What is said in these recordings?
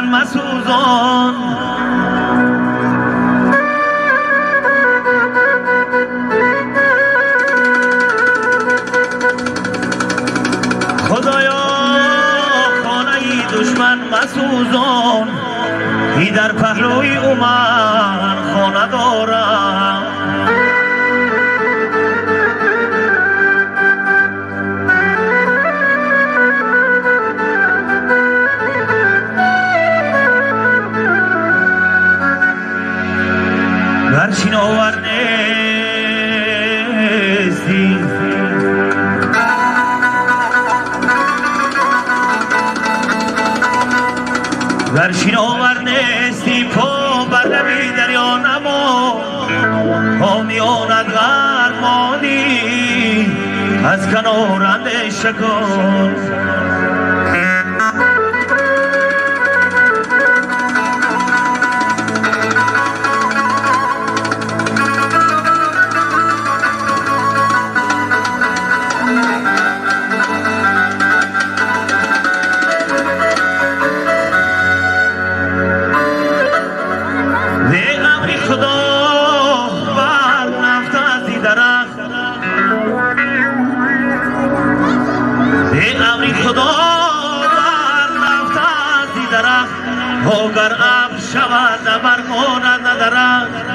دشمن مسوزان خدایا خانه دشمن مسوزان ای در پهلوی من خانه دارم گرچین آور نیستی گرچین آور نیستی پا بر لبی دریا نما پا میاند غرمانی از کنار اندیشه کن گر آب شود برمانند درخت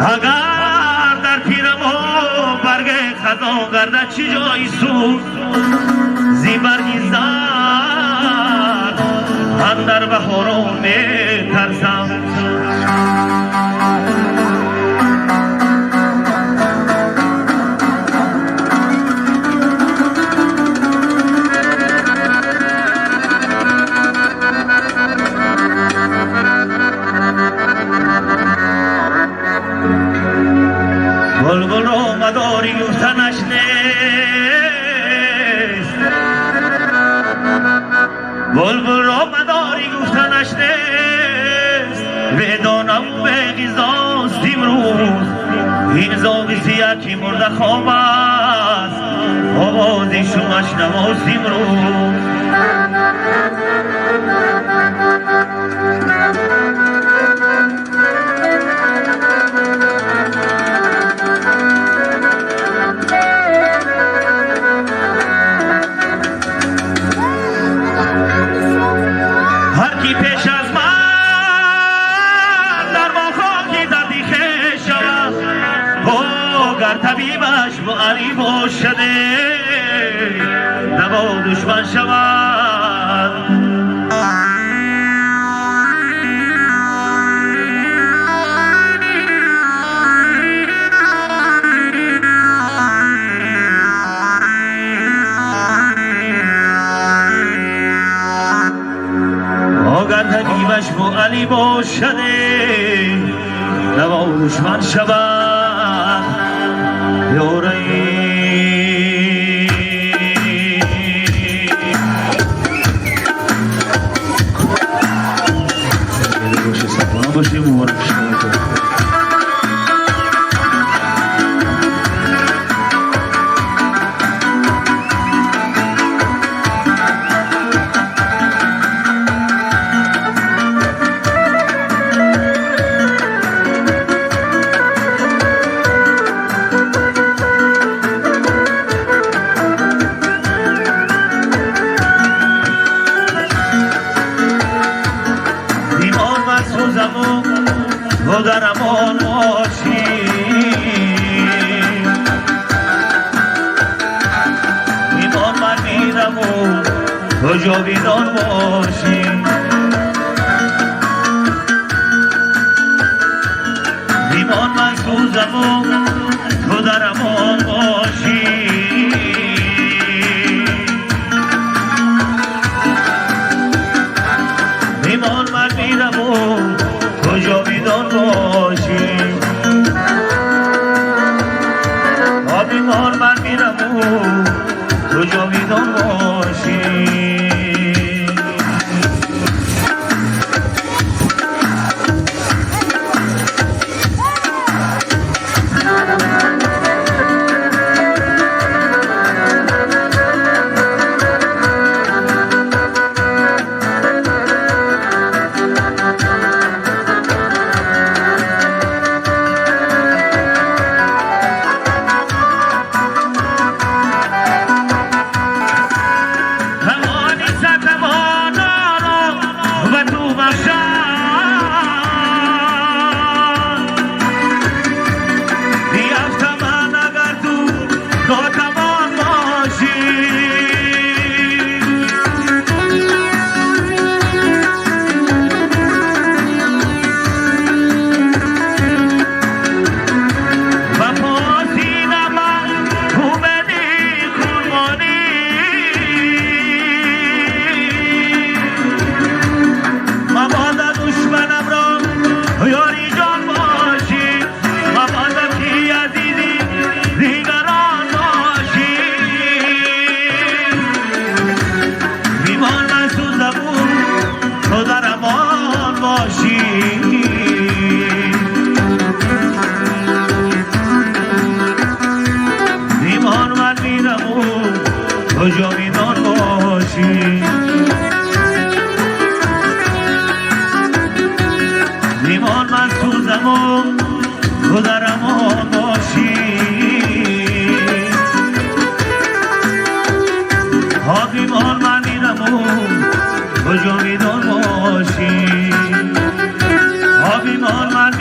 اگر در پیرمو برگ خزان گردد چی جایی سوز زی برگی زد اندر بهاران ترسم بلبل رو مداری گفتنش نیست بلبل رو مداری گفتنش نیست بدانم به غیزاست امروز این زاغی سیه که مرده خواب است آوازی شمش نواست امروز پیش از من در خاکی دردی خیش شود گر طبیبش معلی باشده نبا دشمن شود اگر طبیبش معلی باشده نوا دشمن شود یاری باشه سپانا باشه مبارک شما و در امان باشی ایمان من میرم و تو جاویدان باشی ایمان من سوزم و تو در امان باشی ایمان من میرم و تو جاویدان باشی ایمان من میرم و باشی ایمان من میرم و کجا میدان باشی ایمان من سوزم و تو در امان باشی ایمان من میرم و کجا میدان باشی ایمان من